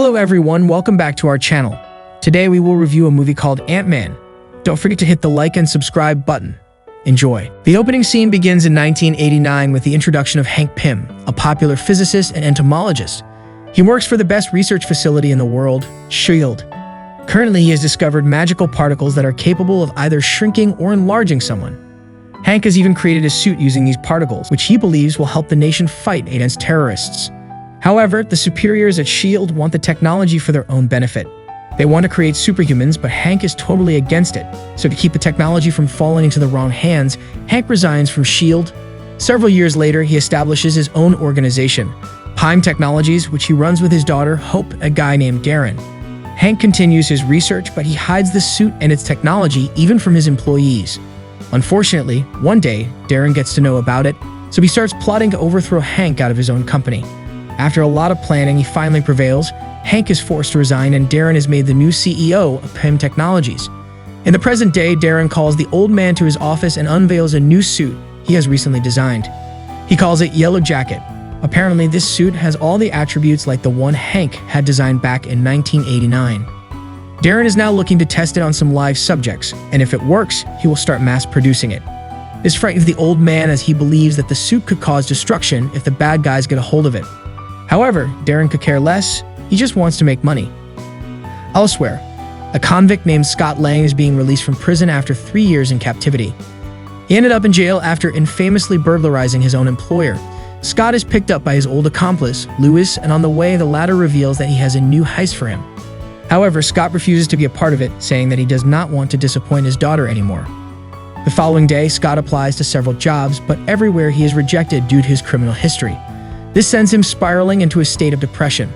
Hello everyone, welcome back to our channel. Today we will review a movie called Ant-Man. Don't forget to hit the like and subscribe button. Enjoy. The opening scene begins in 1989 with the introduction of Hank Pym, a popular physicist and entomologist. He works for the best research facility in the world, SHIELD. Currently, he has discovered magical particles that are capable of either shrinking or enlarging someone. Hank has even created a suit using these particles, which he believes will help the nation fight against terrorists. However, the superiors at SHIELD want the technology for their own benefit. They want to create superhumans, but Hank is totally against it. So to keep the technology from falling into the wrong hands, Hank resigns from SHIELD. Several years later, he establishes his own organization, Pym Technologies, which he runs with his daughter, Hope, a guy named Darren. Hank continues his research, but he hides the suit and its technology even from his employees. Unfortunately, one day, Darren gets to know about it, so he starts plotting to overthrow Hank out of his own company. After a lot of planning, he finally prevails. Hank is forced to resign, and Darren is made the new CEO of Pym Technologies. In the present day, Darren calls the old man to his office and unveils a new suit he has recently designed. He calls it Yellow Jacket. Apparently, this suit has all the attributes like the one Hank had designed back in 1989. Darren is now looking to test it on some live subjects, and if it works, he will start mass producing it. This frightens the old man as he believes that the suit could cause destruction if the bad guys get a hold of it. However, Darren could care less. He just wants to make money. Elsewhere, a convict named Scott Lang is being released from prison after 3 years in captivity. He ended up in jail after infamously burglarizing his own employer. Scott is picked up by his old accomplice, Lewis, and on the way, the latter reveals that he has a new heist for him. However, Scott refuses to be a part of it, saying that he does not want to disappoint his daughter anymore. The following day, Scott applies to several jobs, but everywhere he is rejected due to his criminal history. This sends him spiraling into a state of depression.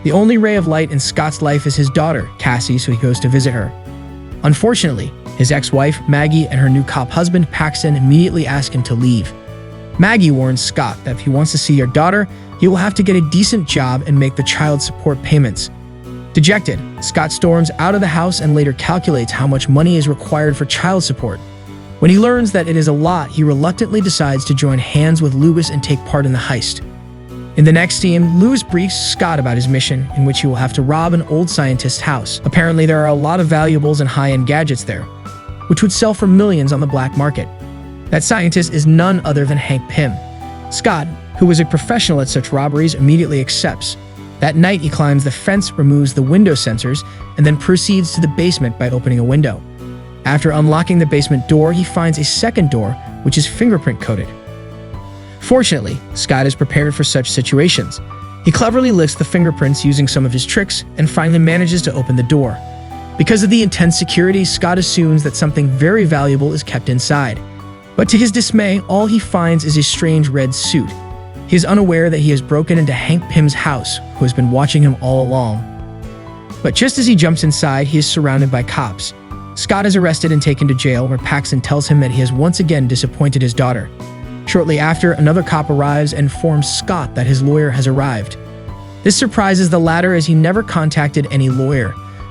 The only ray of light in Scott's life is his daughter, Cassie, so he goes to visit her. Unfortunately, his ex-wife, Maggie, and her new cop husband, Paxton, immediately ask him to leave. Maggie warns Scott that if he wants to see your daughter, he will have to get a decent job and make the child support payments. Dejected, Scott storms out of the house and later calculates how much money is required for child support. When he learns that it is a lot, he reluctantly decides to join hands with Lewis and take part in the heist. In the next scene, Lewis briefs Scott about his mission, in which he will have to rob an old scientist's house. Apparently, there are a lot of valuables and high-end gadgets there, which would sell for millions on the black market. That scientist is none other than Hank Pym. Scott, who was a professional at such robberies, immediately accepts. That night, he climbs the fence, removes the window sensors, and then proceeds to the basement by opening a window. After unlocking the basement door, he finds a second door, which is fingerprint-coated. Fortunately, Scott is prepared for such situations. He cleverly lifts the fingerprints using some of his tricks and finally manages to open the door. Because of the intense security, Scott assumes that something very valuable is kept inside. But to his dismay, all he finds is a strange red suit. He is unaware that he has broken into Hank Pym's house, who has been watching him all along. But just as he jumps inside, he is surrounded by cops. Scott is arrested and taken to jail, where Paxton tells him that he has once again disappointed his daughter. Shortly after, another cop arrives and informs Scott that his lawyer has arrived. This surprises the latter as he never contacted any lawyer.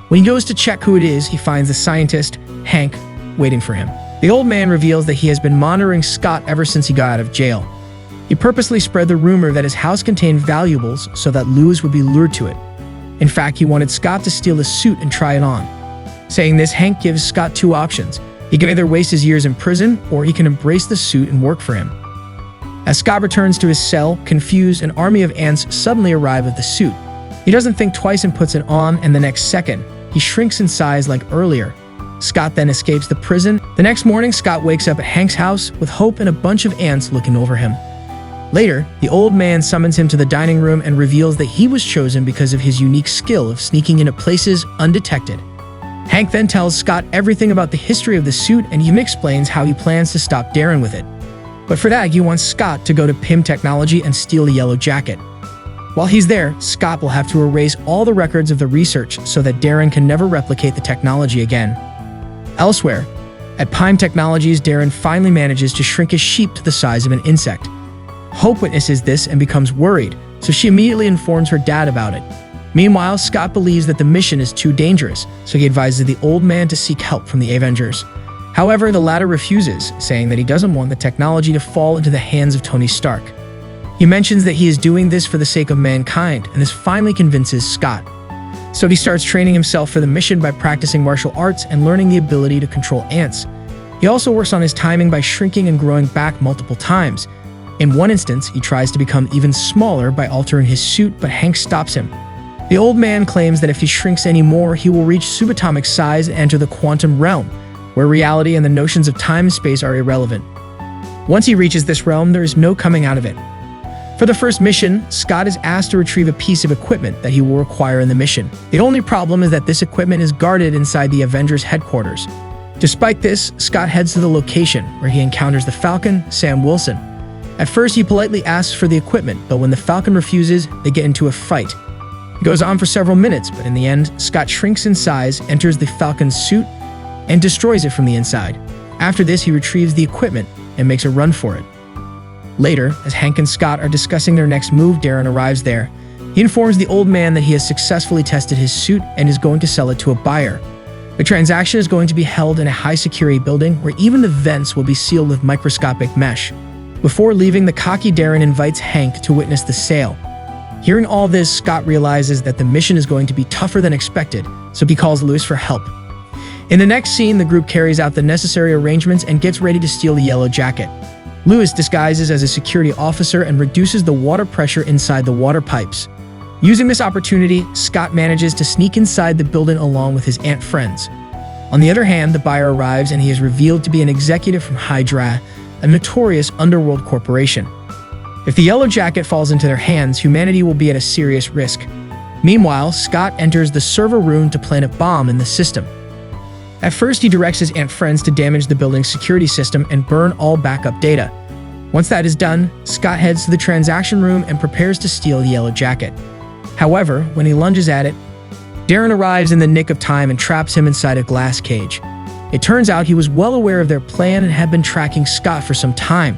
When he goes to check who it is, he finds the scientist, Hank, waiting for him. The old man reveals that he has been monitoring Scott ever since he got out of jail. He purposely spread the rumor that his house contained valuables so that Lewis would be lured to it. In fact, he wanted Scott to steal his suit and try it on. Saying this, Hank gives Scott two options. He can either waste his years in prison, or he can embrace the suit and work for him. As Scott returns to his cell, confused, an army of ants suddenly arrive with the suit. He doesn't think twice and puts it on, and the next second, he shrinks in size like earlier. Scott then escapes the prison. The next morning, Scott wakes up at Hank's house with Hope and a bunch of ants looking over him. Later, the old man summons him to the dining room and reveals that he was chosen because of his unique skill of sneaking into places undetected. Hank then tells Scott everything about the history of the suit, and even explains how he plans to stop Darren with it. But for that, he wants Scott to go to Pym Technology and steal the Yellow Jacket. While he's there, Scott will have to erase all the records of the research so that Darren can never replicate the technology again. Elsewhere, at Pym Technologies, Darren finally manages to shrink a sheep to the size of an insect. Hope witnesses this and becomes worried, so she immediately informs her dad about it. Meanwhile, Scott believes that the mission is too dangerous, so he advises the old man to seek help from the Avengers. However, the latter refuses, saying that he doesn't want the technology to fall into the hands of Tony Stark. He mentions that he is doing this for the sake of mankind, and this finally convinces Scott. So he starts training himself for the mission by practicing martial arts and learning the ability to control ants. He also works on his timing by shrinking and growing back multiple times. In one instance, he tries to become even smaller by altering his suit, but Hank stops him. The old man claims that if he shrinks any more, he will reach subatomic size and enter the quantum realm, where reality and the notions of time and space are irrelevant. Once he reaches this realm, there is no coming out of it. For the first mission, Scott is asked to retrieve a piece of equipment that he will require in the mission. The only problem is that this equipment is guarded inside the Avengers headquarters. Despite this, Scott heads to the location, where he encounters the Falcon, Sam Wilson. At first, he politely asks for the equipment, but when the Falcon refuses, they get into a fight. It goes on for several minutes, but in the end, Scott shrinks in size, enters the Falcon's suit, and destroys it from the inside. After this, he retrieves the equipment and makes a run for it. Later, as Hank and Scott are discussing their next move, Darren arrives there. He informs the old man that he has successfully tested his suit and is going to sell it to a buyer. The transaction is going to be held in a high-security building where even the vents will be sealed with microscopic mesh. Before leaving, the cocky Darren invites Hank to witness the sale. Hearing all this, Scott realizes that the mission is going to be tougher than expected, so he calls Lewis for help. In the next scene, the group carries out the necessary arrangements and gets ready to steal the yellow jacket. Lewis disguises as a security officer and reduces the water pressure inside the water pipes. Using this opportunity, Scott manages to sneak inside the building along with his ant friends. On the other hand, the buyer arrives and he is revealed to be an executive from Hydra, a notorious underworld corporation. If the yellow jacket falls into their hands, humanity will be at a serious risk. Meanwhile, Scott enters the server room to plant a bomb in the system. At first, he directs his ant friends to damage the building's security system and burn all backup data. Once that is done, Scott heads to the transaction room and prepares to steal the yellow jacket. However, when he lunges at it, Darren arrives in the nick of time and traps him inside a glass cage. It turns out he was well aware of their plan and had been tracking Scott for some time.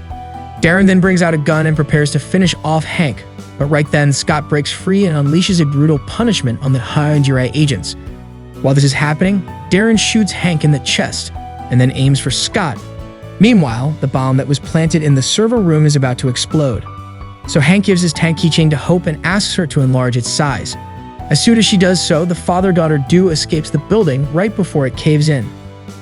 Darren then brings out a gun and prepares to finish off Hank, but right then Scott breaks free and unleashes a brutal punishment on the Hydra agents. While this is happening, Darren shoots Hank in the chest and then aims for Scott. Meanwhile, the bomb that was planted in the server room is about to explode. So Hank gives his tank keychain to Hope and asks her to enlarge its size. As soon as she does so, the father-daughter duo escapes the building right before it caves in.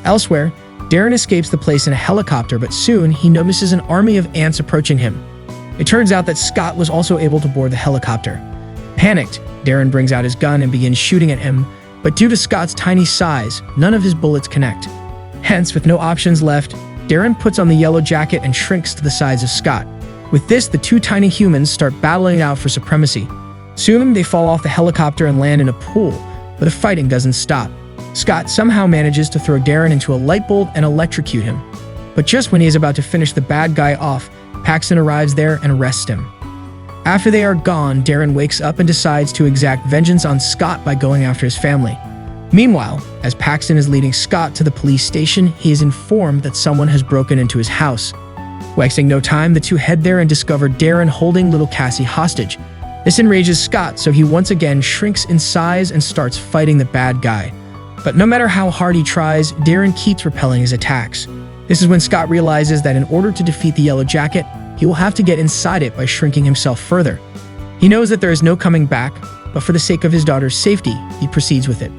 Elsewhere, Darren escapes the place in a helicopter, but soon he notices an army of ants approaching him. It turns out that Scott was also able to board the helicopter. Panicked, Darren brings out his gun and begins shooting at him, but due to Scott's tiny size, none of his bullets connect. Hence, with no options left, Darren puts on the yellow jacket and shrinks to the size of Scott. With this, the two tiny humans start battling it out for supremacy. Soon, they fall off the helicopter and land in a pool, but the fighting doesn't stop. Scott somehow manages to throw Darren into a light bulb and electrocute him. But just when he is about to finish the bad guy off, Paxton arrives there and arrests him. After they are gone, Darren wakes up and decides to exact vengeance on Scott by going after his family. Meanwhile, as Paxton is leading Scott to the police station, he is informed that someone has broken into his house. Wasting no time, the two head there and discover Darren holding little Cassie hostage. This enrages Scott, so he once again shrinks in size and starts fighting the bad guy. But no matter how hard he tries, Darren keeps repelling his attacks. This is when Scott realizes that in order to defeat the yellow jacket, he will have to get inside it by shrinking himself further. He knows that there is no coming back, but for the sake of his daughter's safety, he proceeds with it.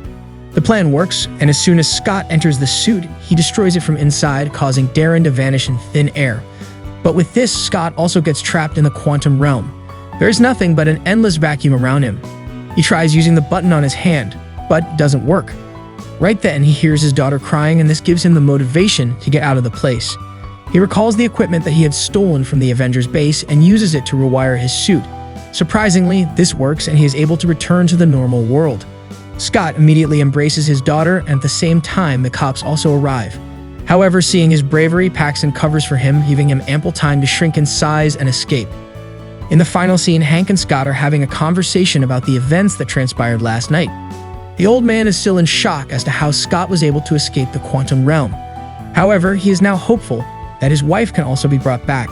The plan works, and as soon as Scott enters the suit, he destroys it from inside, causing Darren to vanish in thin air. But with this, Scott also gets trapped in the quantum realm. There is nothing but an endless vacuum around him. He tries using the button on his hand, but it doesn't work. Right then, he hears his daughter crying, and this gives him the motivation to get out of the place. He recalls the equipment that he had stolen from the Avengers base and uses it to rewire his suit. Surprisingly, this works and he is able to return to the normal world. Scott immediately embraces his daughter, and at the same time, the cops also arrive. However, seeing his bravery, Paxton covers for him, giving him ample time to shrink in size and escape. In the final scene, Hank and Scott are having a conversation about the events that transpired last night. The old man is still in shock as to how Scott was able to escape the quantum realm. However, he is now hopeful that his wife can also be brought back.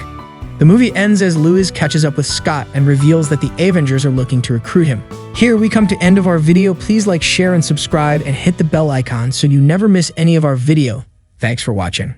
The movie ends as Lewis catches up with Scott and reveals that the Avengers are looking to recruit him. Here we come to end of our video. Please like, share, and subscribe, and hit the bell icon so you never miss any of our video. Thanks for watching.